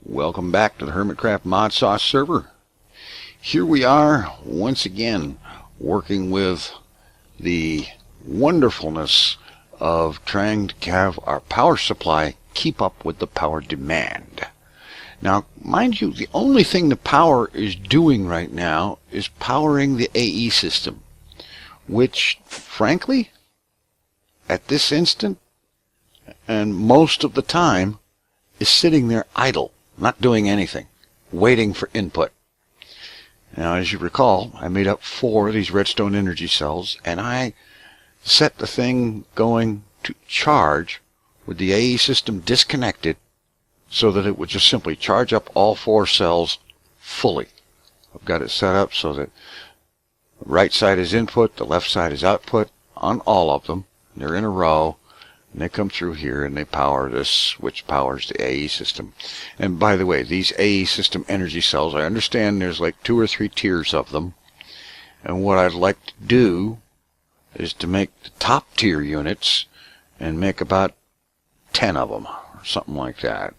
Welcome back to the Hermitcraft ModSauce server. Here we are once again working with the wonderfulness of trying to have our power supply keep up with the power demand. Now, mind you, the only thing the power is doing right now is powering the AE system, which, frankly, at this instant, and most of the time, is sitting there idle, not doing anything, waiting for input. Now, as you recall, I made up 4 of these redstone energy cells, and I set the thing going to charge with the AE system disconnected so that it would just simply charge up all 4 cells fully. I've got it set up so that the right side is input, the left side is output on all of them. They're in a row. And they come through here and they power this, which powers the AE system. And by the way, these AE system energy cells, I understand there's like 2 or 3 tiers of them. And what I'd like to do is to make the top tier units and make about 10 of them or something like that.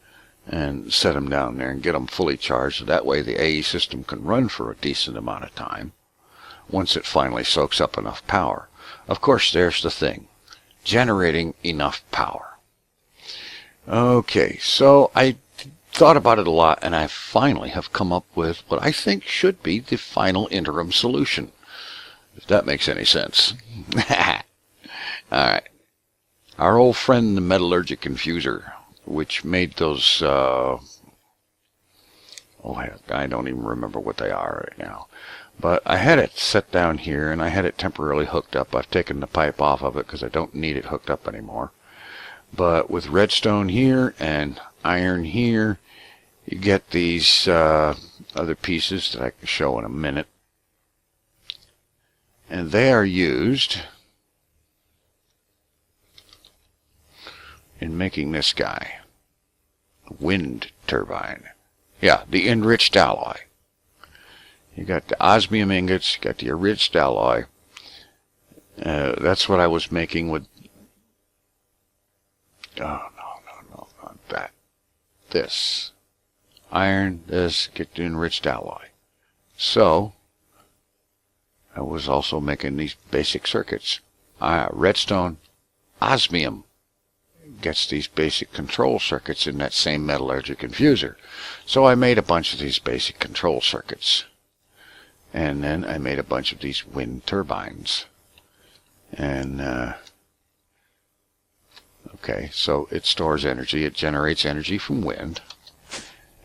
And set them down there and get them fully charged. So that way the AE system can run for a decent amount of time once it finally soaks up enough power. Of course, there's the thing. Generating enough power. Okay, so I thought about it a lot, and I finally have come up with what I think should be the final interim solution, if that makes any sense. Alright. Our old friend, the metallurgic infuser, which made those, I don't even remember what they are right now. But I had it set down here, and I had it temporarily hooked up. I've taken the pipe off of it because I don't need it hooked up anymore. But with redstone here and iron here, you get these other pieces that I can show in a minute. And they are used in making this guy. Wind turbine. Yeah, the enriched alloy. You got the osmium ingots, you got the enriched alloy. That's what I was making with... Oh, no, not that. This. Iron, this, get the enriched alloy. So, I was also making these basic circuits. Redstone, osmium gets these basic control circuits in that same metallurgic infuser. So I made a bunch of these basic control circuits. And then I made a bunch of these wind turbines. And, okay, so it stores energy. It generates energy from wind.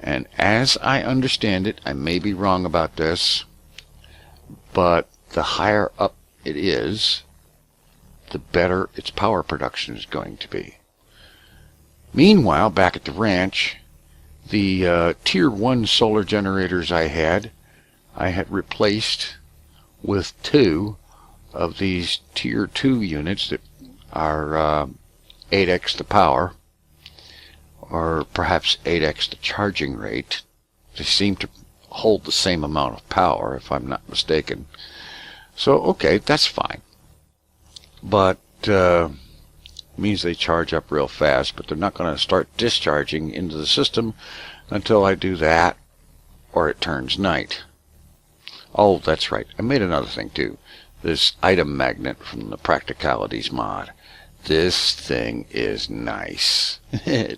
And as I understand it, I may be wrong about this, but the higher up it is, the better its power production is going to be. Meanwhile, back at the ranch, the Tier 1 solar generators I had replaced with 2 of these Tier 2 units that are 8x the power, or perhaps 8x the charging rate. They seem to hold the same amount of power, if I'm not mistaken. So, okay, that's fine. But means they charge up real fast, but they're not going to start discharging into the system until I do that, or it turns night. Oh, that's right. I made another thing too. This item magnet from the Practicalities mod. This thing is nice. A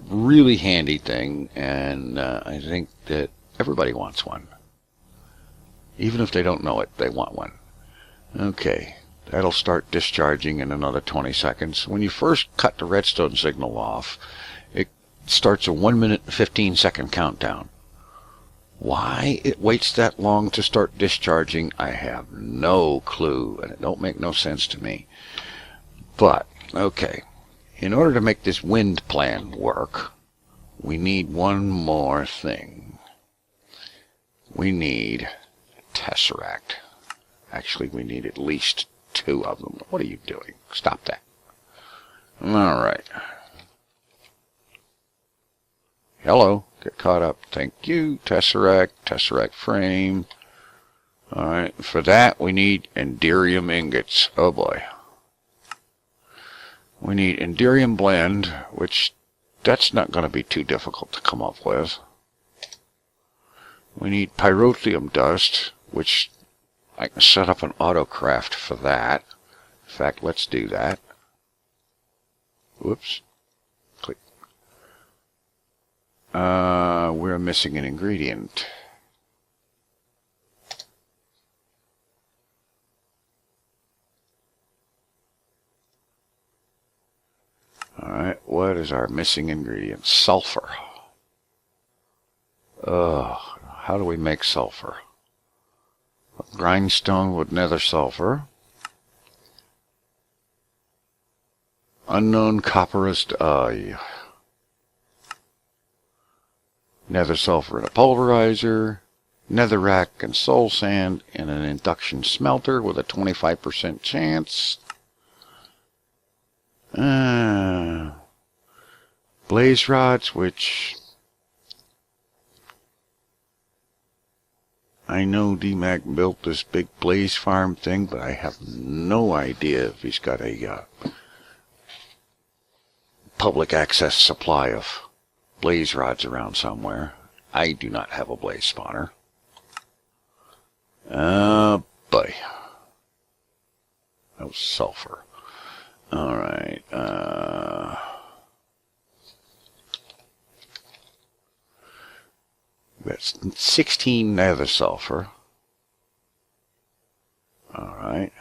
really handy thing, and I think that everybody wants one. Even if they don't know it, they want one. Okay, that'll start discharging in another 20 seconds. When you first cut the redstone signal off, it starts a 1 minute and 15 second countdown. Why it waits that long to start discharging, I have no clue, and it don't make no sense to me. But, okay, in order to make this wind plan work, we need one more thing. We need a tesseract. Actually, we need at least 2 of them. What are you doing? Stop that. All right. Hello. Get caught up. Thank you. Tesseract frame. Alright, for that we need Enderium ingots. Oh boy. We need Enderium blend, which that's not going to be too difficult to come up with. We need pyrotheum dust, which I can set up an autocraft for that. In fact, let's do that. Whoops. Click. We're missing an ingredient. Alright, what is our missing ingredient? Sulfur. How do we make sulfur? A grindstone with nether sulfur. Unknown copperist nether sulfur in a pulverizer. Netherrack and soul sand in an induction smelter with a 25% chance. Blaze rods, which I know DMAC built this big blaze farm thing, but I have no idea if he's got a public access supply of blaze rods around somewhere. I do not have a blaze spawner. Boy. That was sulfur. Alright, that's 16 nether sulfur. Alright.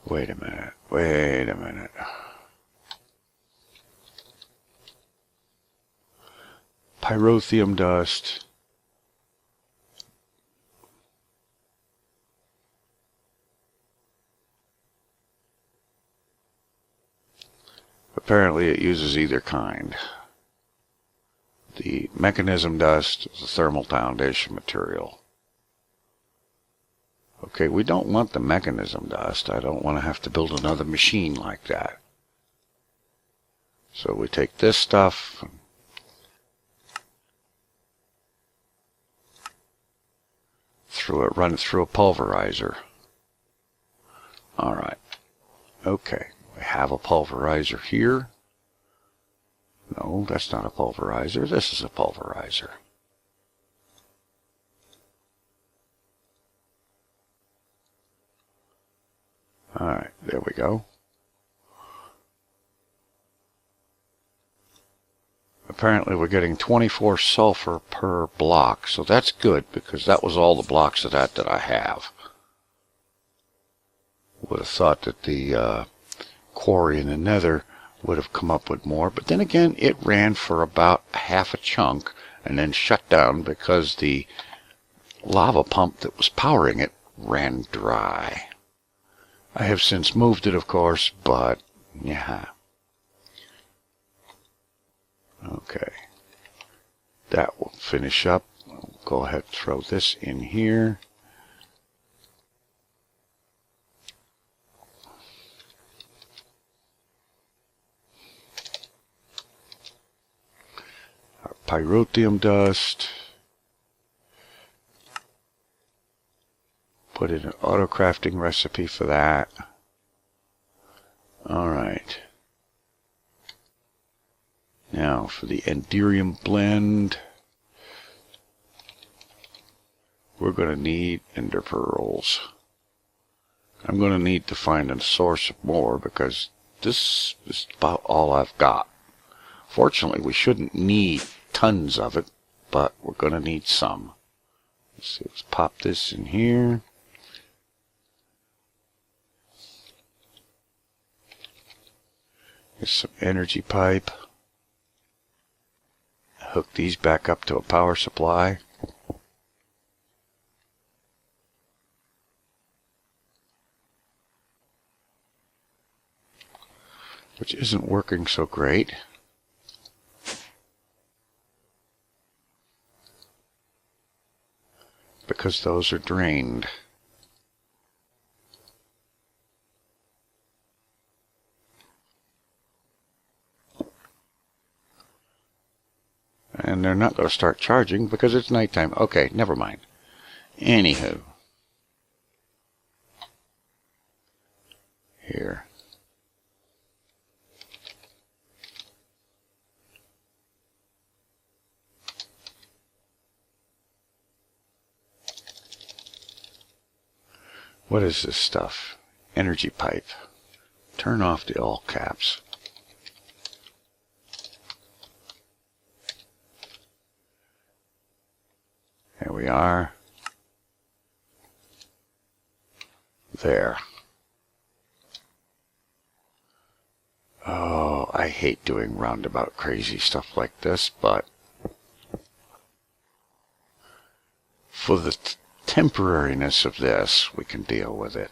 Wait a minute. Pyrotheum dust. Apparently it uses either kind. The mechanism dust is a thermal foundation material. Okay, we don't want the mechanism dust. I don't want to have to build another machine like that. So we take this stuff and run it through a pulverizer. Alright. Okay. We have a pulverizer here. No, that's not a pulverizer. This is a pulverizer. Alright, there we go. Apparently we're getting 24 sulfur per block, so that's good because that was all the blocks of that I have. Would have thought that the quarry in the nether would have come up with more, but then again it ran for about half a chunk and then shut down because the lava pump that was powering it ran dry. I have since moved it, of course, but yeah. Okay, that will finish up. I'll go ahead and throw this in here. Our pyrotheum dust. Put in an auto crafting recipe for that. Alright. Now for the Enderium blend, we're going to need ender pearls. I'm going to need to find a source of more because this is about all I've got. Fortunately, we shouldn't need tons of it, but we're going to need some. Let's pop this in here. Here's some energy pipe. Hook these back up to a power supply. Which isn't working so great. Because those are drained. And and they're not going to start charging because it's nighttime. Okay, never mind. Anywho, here. What is this stuff? Energy pipe. Turn off the all caps. There we are. There. Oh, I hate doing roundabout crazy stuff like this, but for the temporariness of this, we can deal with it.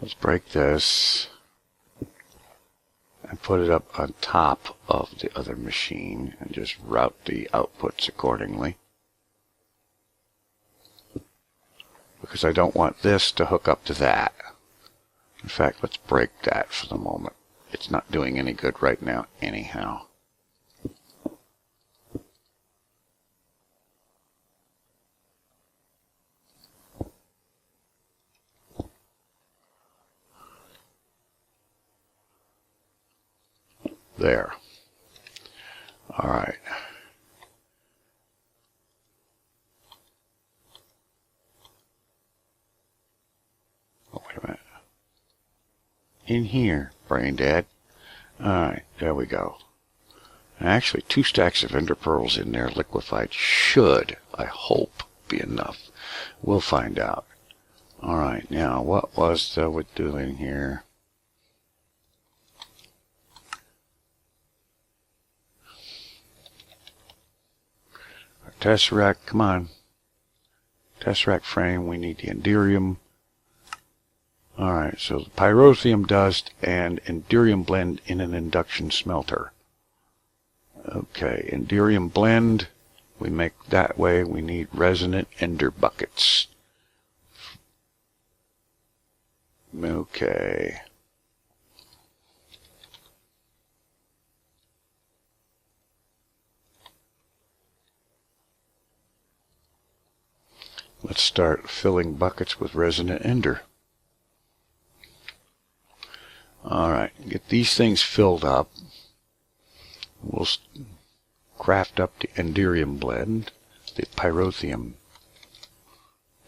Let's break this and put it up on top of the other machine and just route the outputs accordingly. Because I don't want this to hook up to that. In fact, let's break that for the moment. It's not doing any good right now anyhow. There. All right. Oh, wait a minute. In here, brain dad. All right, there we go. And actually, 2 stacks of ender pearls in there liquefied should, I hope, be enough. We'll find out. All right, now what was we're doing here? Tesseract, come on. Tesseract frame, we need the Enderium. Alright, so the pyrotheum dust and Enderium blend in an induction smelter. Okay, Enderium blend, we make that way. We need resonant ender buckets. Okay. Let's start filling buckets with resonant ender. Alright, get these things filled up. We'll craft up the Enderium blend, the pyrotheum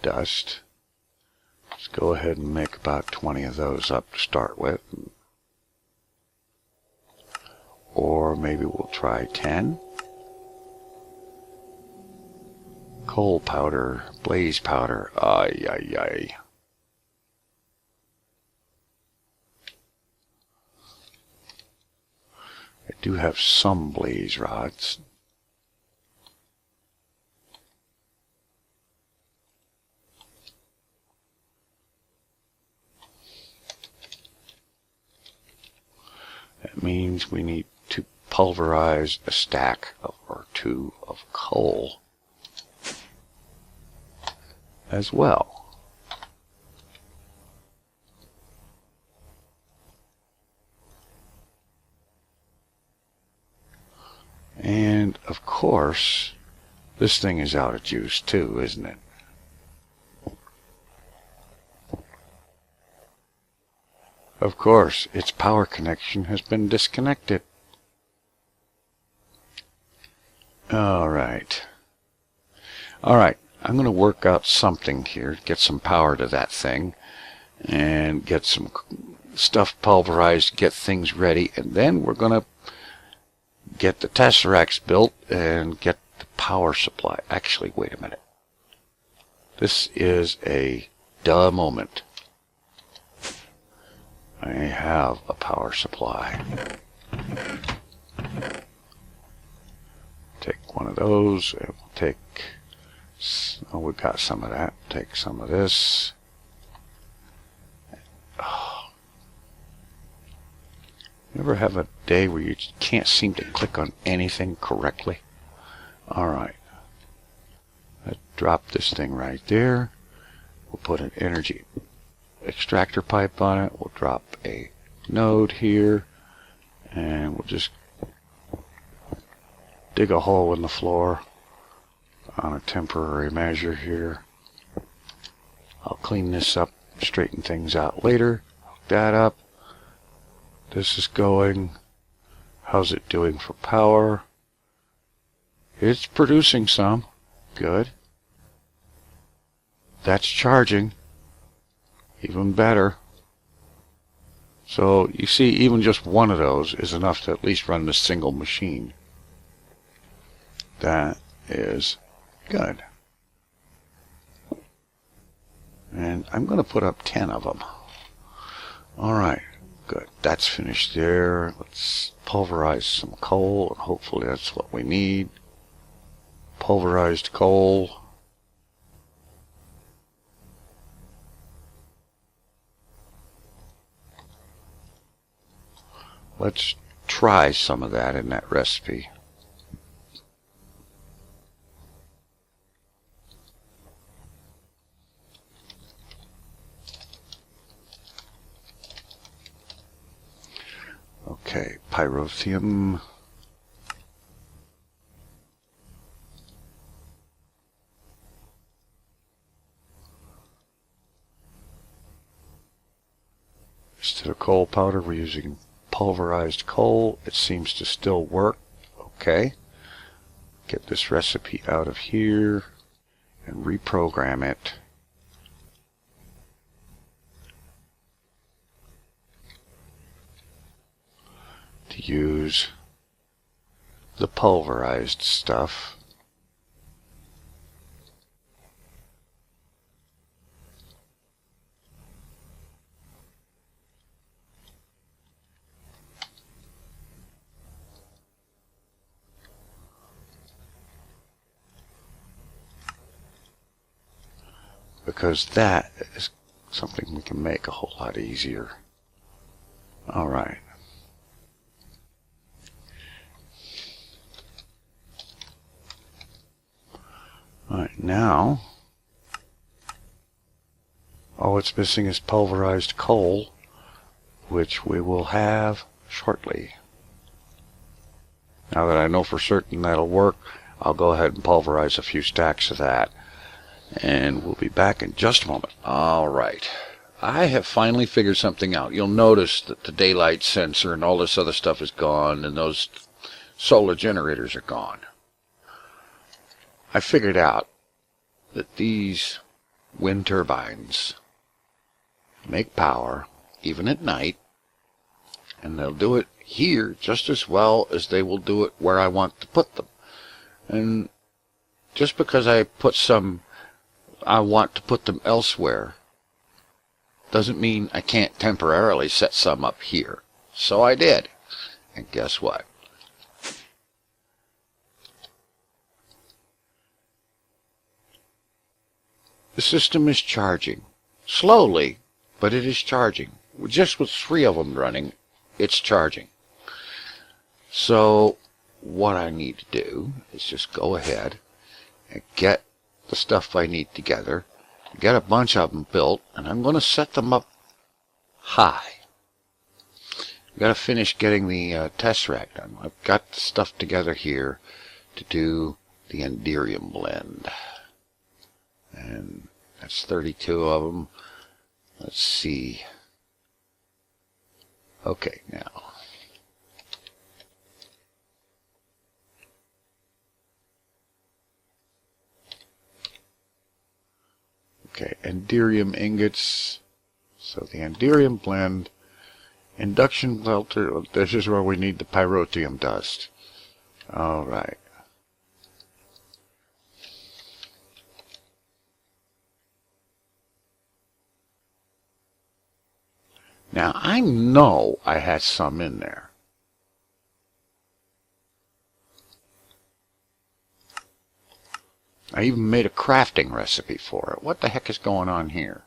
dust. Let's go ahead and make about 20 of those up to start with. Or maybe we'll try 10. Coal powder, blaze powder, ay, ay, ay. I do have some blaze rods. That means we need to pulverize a stack or 2 of coal as well. And of course, this thing is out of juice too, isn't it? Of course, its power connection has been disconnected. Alright. Alright. I'm going to work out something here, get some power to that thing, and get some stuff pulverized, get things ready, and then we're going to get the tesseracts built and get the power supply. Actually, wait a minute. This is a duh moment. I have a power supply. Take one of those, and we'll take... Oh, we've got some of that. Take some of this. Oh. Ever have a day where you can't seem to click on anything correctly? Alright. Let's drop this thing right there. We'll put an energy extractor pipe on it. We'll drop a node here. And we'll just dig a hole in the floor on a temporary measure here. I'll clean this up, straighten things out later. Hook that up. This is going. How's it doing for power? It's producing some. Good. That's charging. Even better. So you see, even just one of those is enough to at least run this single machine. That is good. And I'm going to put up 10 of them. Alright, good. That's finished there. Let's pulverize some coal, and hopefully that's what we need. Pulverized coal. Let's try some of that in that recipe. Okay, pyrotheum. Instead of coal powder, we're using pulverized coal. It seems to still work. Okay. Get this recipe out of here and reprogram it. To use the pulverized stuff. Because that is something we can make a whole lot easier. Alright. Alright, now all it's missing is pulverized coal, which we will have shortly. Now that I know for certain that'll work, I'll go ahead and pulverize a few stacks of that. And we'll be back in just a moment. Alright, I have finally figured something out. You'll notice that the daylight sensor and all this other stuff is gone, and those solar generators are gone. I figured out that these wind turbines make power even at night, and they'll do it here just as well as they will do it where I want to put them. And just because I want to put them elsewhere doesn't mean I can't temporarily set some up here. So I did. And guess what? The system is charging. Slowly, but it is charging. Just with 3 of them running, it's charging. So what I need to do is just go ahead and get the stuff I need together, get a bunch of them built, and I'm going to set them up high. I've got to finish getting the test rack done. I've got the stuff together here to do the Enderium blend. And that's 32 of them. Let's see. Okay, now. Okay, Enderium ingots. So the Enderium blend. Induction filter. This is where we need the pyrotheum dust. Alright. Now, I know I had some in there. I even made a crafting recipe for it. What the heck is going on here?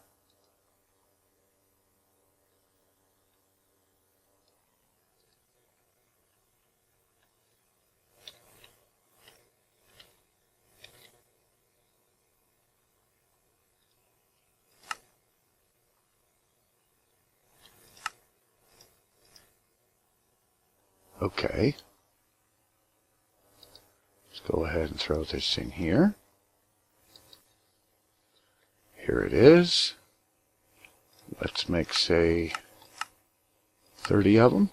Okay. Let's go ahead and throw this in here. Here it is. Let's make, say, 30 of them.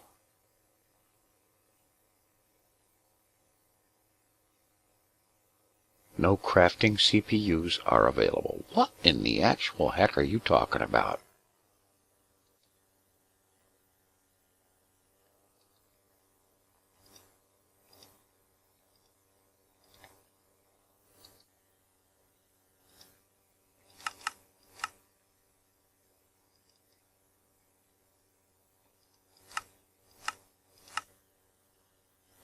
No crafting CPUs are available. What in the actual heck are you talking about?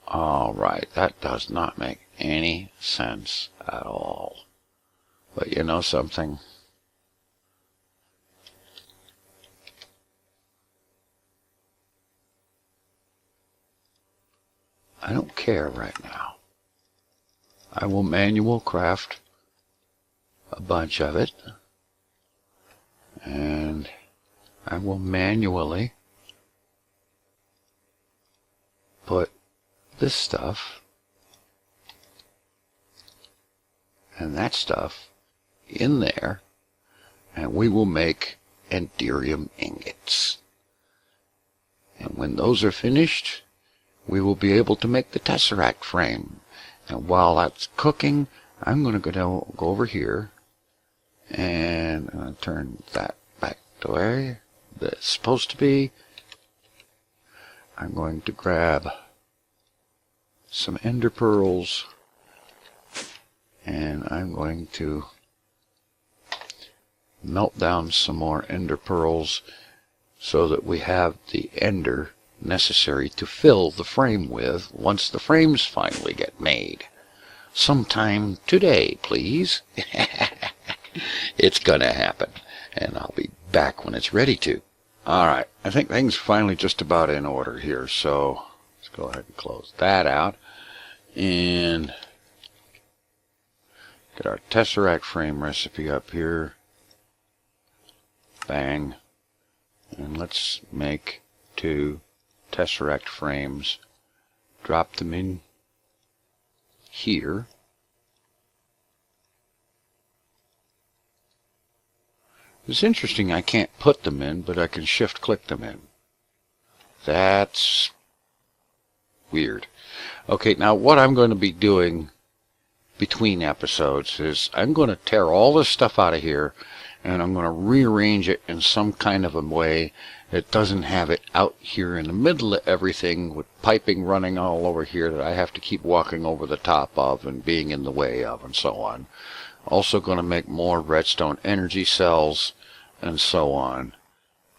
Alright, that does not make any sense at all. But you know something? I don't care right now. I will manual craft a bunch of it. And I will manually put this stuff and that stuff in there, and we will make Enderium ingots. And when those are finished, we will be able to make the Tesseract frame. And while that's cooking, I'm going to go over here and I'm going to turn that back the way that's supposed to be. I'm going to grab some ender pearls, and I'm going to melt down some more ender pearls so that we have the ender necessary to fill the frame with once the frames finally get made. Sometime today, please. It's gonna happen, and I'll be back when it's ready to. Alright, I think things are finally just about in order here, so let's go ahead and close that out and get our Tesseract frame recipe up here. Bang. And let's make 2 Tesseract frames. Drop them in here. It's interesting I can't put them in, but I can shift click them in. That's weird. Okay, now what I'm going to be doing between episodes is I'm going to tear all this stuff out of here and I'm going to rearrange it in some kind of a way that doesn't have it out here in the middle of everything with piping running all over here that I have to keep walking over the top of and being in the way of and so on. Also going to make more redstone energy cells and so on.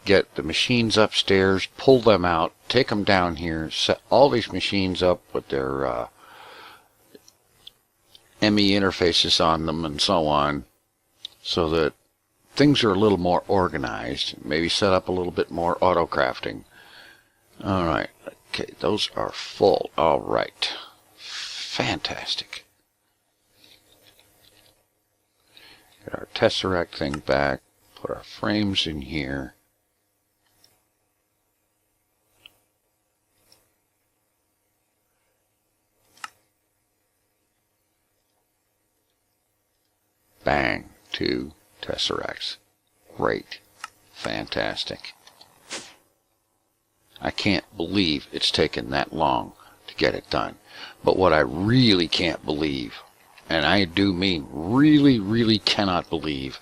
Get the machines upstairs, pull them out, take them down here, set all these machines up with their ME interfaces on them and so on, so that things are a little more organized. Maybe set up a little bit more auto crafting. Alright, okay, those are full. Alright, fantastic. Get our Tesseract thing back, put our frames in here. Bang, 2 Tesseracts. Great. Fantastic. I can't believe it's taken that long to get it done. But what I really can't believe, and I do mean really, really cannot believe,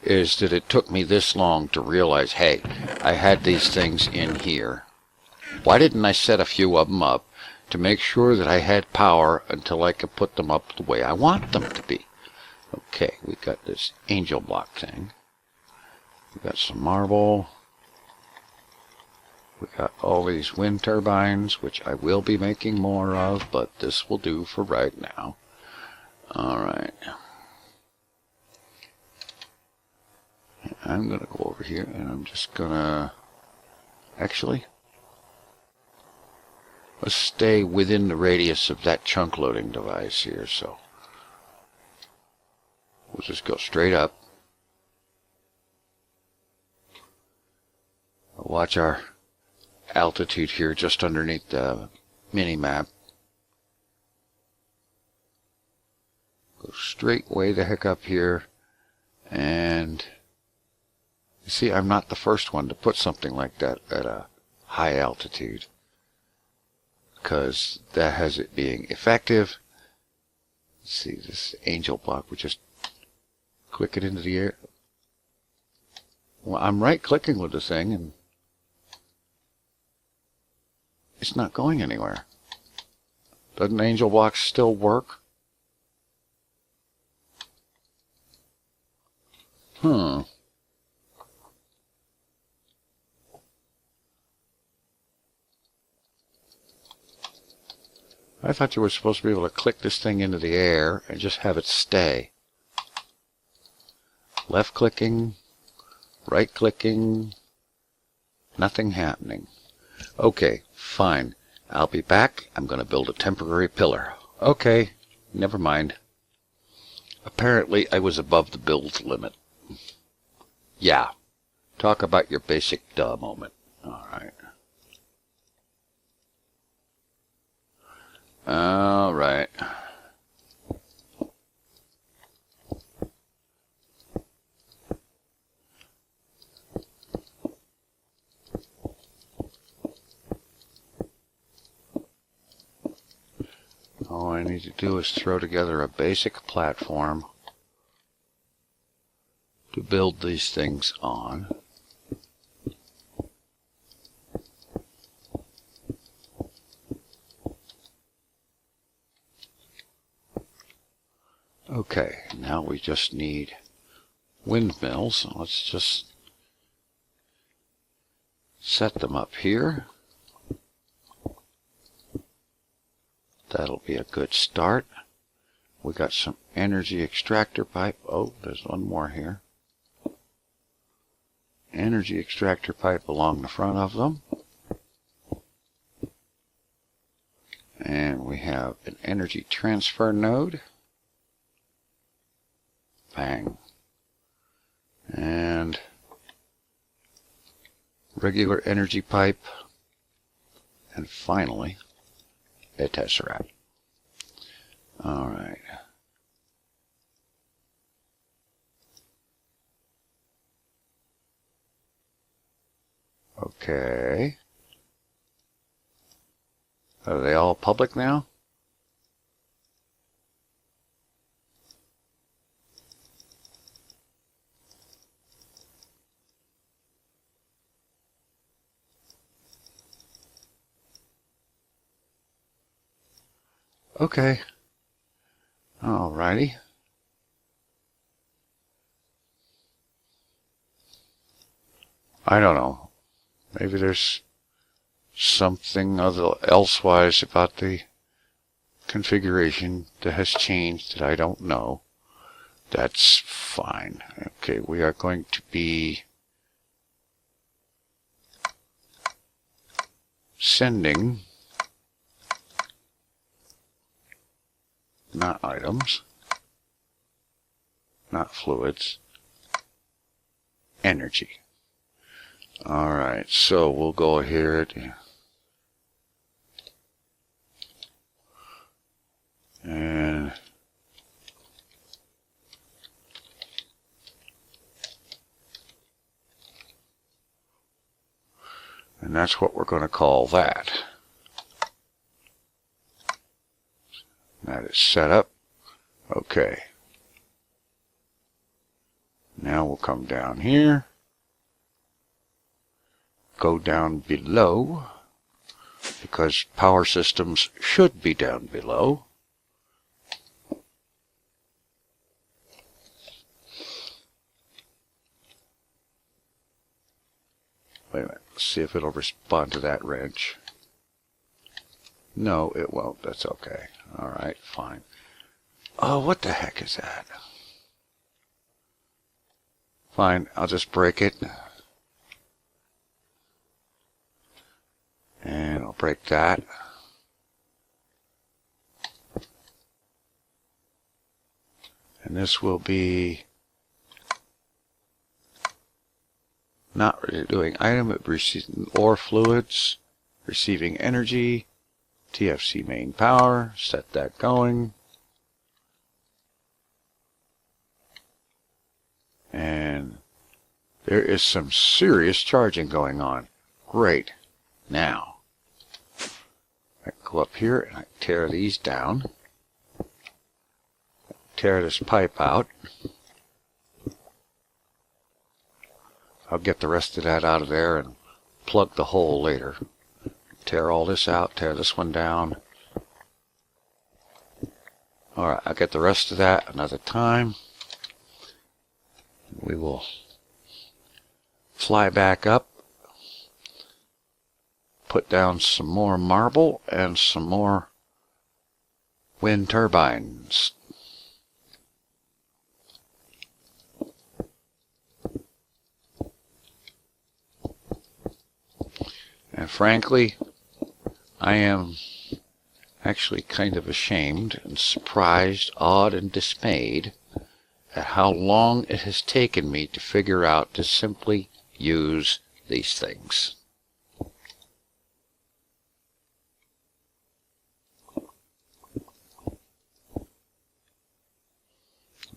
is that it took me this long to realize, hey, I had these things in here. Why didn't I set a few of them up to make sure that I had power until I could put them up the way I want them to be? Okay, we've got this angel block thing. We've got some marble. We've got all these wind turbines, which I will be making more of, but this will do for right now. Alright. I'm going to go over here and I'm just going to... Actually, let's stay within the radius of that chunk loading device here, so... We'll just go straight up. Watch our altitude here just underneath the mini map. Go straight way the heck up here, and you see I'm not the first one to put something like that at a high altitude, because that has it being effective. Let's see, this angel block, we just click it into the air. Well, I'm right clicking with the thing and it's not going anywhere. Doesn't angel blocks still work? I thought you were supposed to be able to click this thing into the air and just have it stay. Left clicking, right clicking, nothing happening. Okay, fine. I'll be back. I'm going to build a temporary pillar. Okay, never mind. Apparently I was above the build limit. Yeah, talk about your basic duh moment. Alright. Alright. All I need to do is throw together a basic platform to build these things on. Okay, now we just need windmills. Let's just set them up here. That'll be a good start. We got some energy extractor pipe. Oh, there's one more here. Energy extractor pipe along the front of them. And we have an energy transfer node. Bang. And regular energy pipe. And finally, a tesseract. All right. Okay. Are they all public now? Okay. Alrighty. I don't know. Maybe there's something elsewise about the configuration that has changed that I don't know. That's fine. Okay, we are going to be sending, not items, not fluids, energy. Alright, so we'll go ahead and that's what we're going to call that. That is set up. Okay. Now we'll come down here. Go down below, because power systems should be down below. Wait a minute, let's see if it'll respond to that wrench. No, it won't. That's okay. Alright, fine. Oh, what the heck is that? Fine, I'll just break it. And I'll break that. And this will be not doing item, but receiving ore fluids, receiving energy, TFC main power, set that going. And there is some serious charging going on. Great. Now, I go up here and I tear these down. Tear this pipe out. I'll get the rest of that out of there and plug the hole later. Tear all this out, tear this one down. Alright, I'll get the rest of that another time. We will fly back up, put down some more marble and some more wind turbines. And frankly, I am actually kind of ashamed and surprised, awed, and dismayed at how long it has taken me to figure out to simply use these things.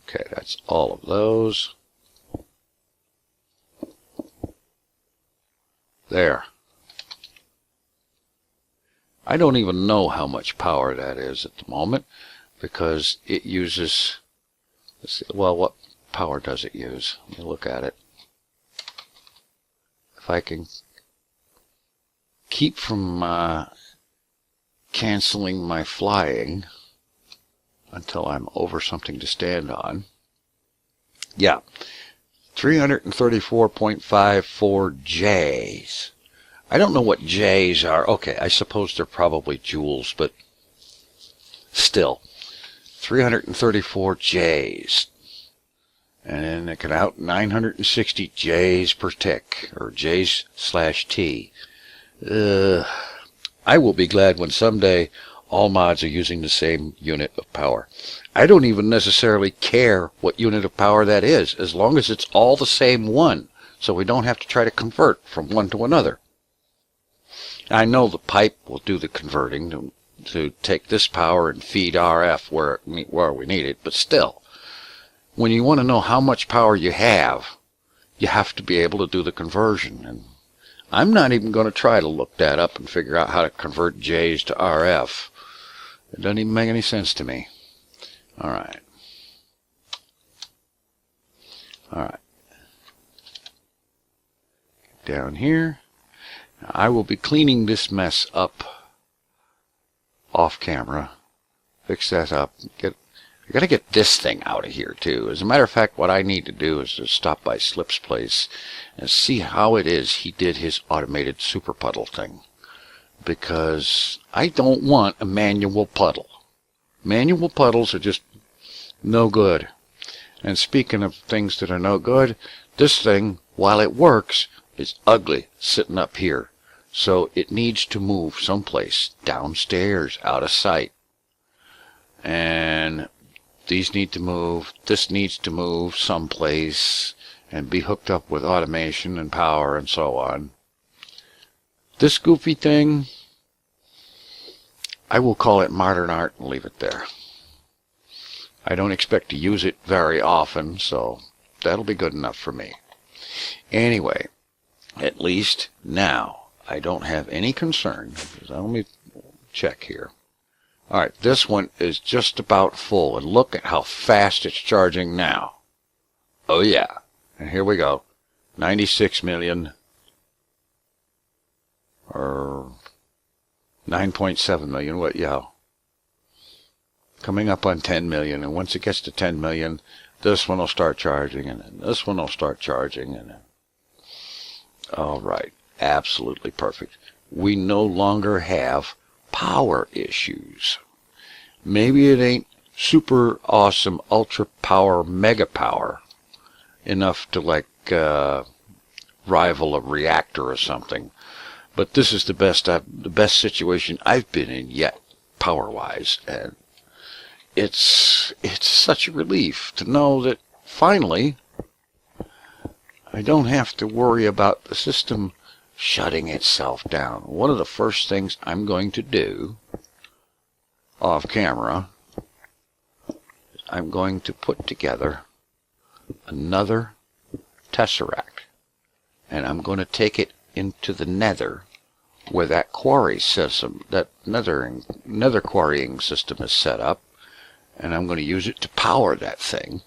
Okay, that's all of those. There. I don't even know how much power that is at the moment because it uses, let's see, well, what power does it use? Let me look at it. If I can keep from canceling my flying until I'm over something to stand on. Yeah, 334.54 J's. I don't know what J's are. Okay, I suppose they're probably joules, but still. 334 J's. And then it can out 960 J's per tick, or J's/T. I will be glad when someday all mods are using the same unit of power. I don't even necessarily care what unit of power that is, as long as it's all the same one, so we don't have to try to convert from one to another. I know the pipe will do the converting to take this power and feed RF where we need it, but still, when you want to know how much power you have to be able to do the conversion. And I'm not even going to try to look that up and figure out how to convert J's to RF. It doesn't even make any sense to me. Alright. Alright. Down here. Now, I will be cleaning this mess up off camera. Fix that up. I got to get this thing out of here too. As a matter of fact, what I need to do is to stop by Slip's place and see how it is he did his automated super puddle thing. Because I don't want a manual puddle. Manual puddles are just no good. And speaking of things that are no good, this thing, while it works, is ugly sitting up here. So it needs to move someplace downstairs out of sight. And these need to move, this needs to move someplace and be hooked up with automation and power and so on. This goofy thing, I will call it modern art and leave it there. I don't expect to use it very often, so that'll be good enough for me. Anyway, at least now I don't have any concern. Let me check here. Alright, this one is just about full, and look at how fast it's charging now. Oh yeah, and here we go. 96 million, or 9.7 million, what, yeah. Coming up on 10 million, and once it gets to 10 million, this one will start charging, and then this one will start charging, and then... Alright, absolutely perfect. We no longer have power issues. Maybe it ain't super awesome ultra power mega power enough to like rival a reactor or something, but this is the best situation I've been in yet power wise, and it's such a relief to know that finally I don't have to worry about the system shutting itself down. One of the first things I'm going to do off camera, I'm going to put together another tesseract, and I'm going to take it into the nether where that quarry system, that nether quarrying system is set up, and I'm going to use it to power that thing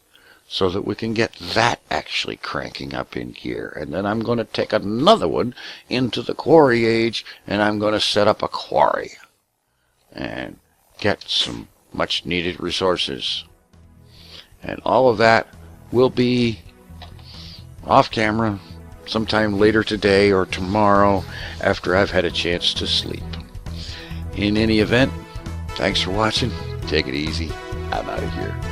so that we can get that actually cranking up in gear. And then I'm going to take another one into the quarry age, and I'm going to set up a quarry and get some much needed resources. And all of that will be off camera sometime later today or tomorrow after I've had a chance to sleep. In any event, thanks for watching. Take it easy. I'm out of here.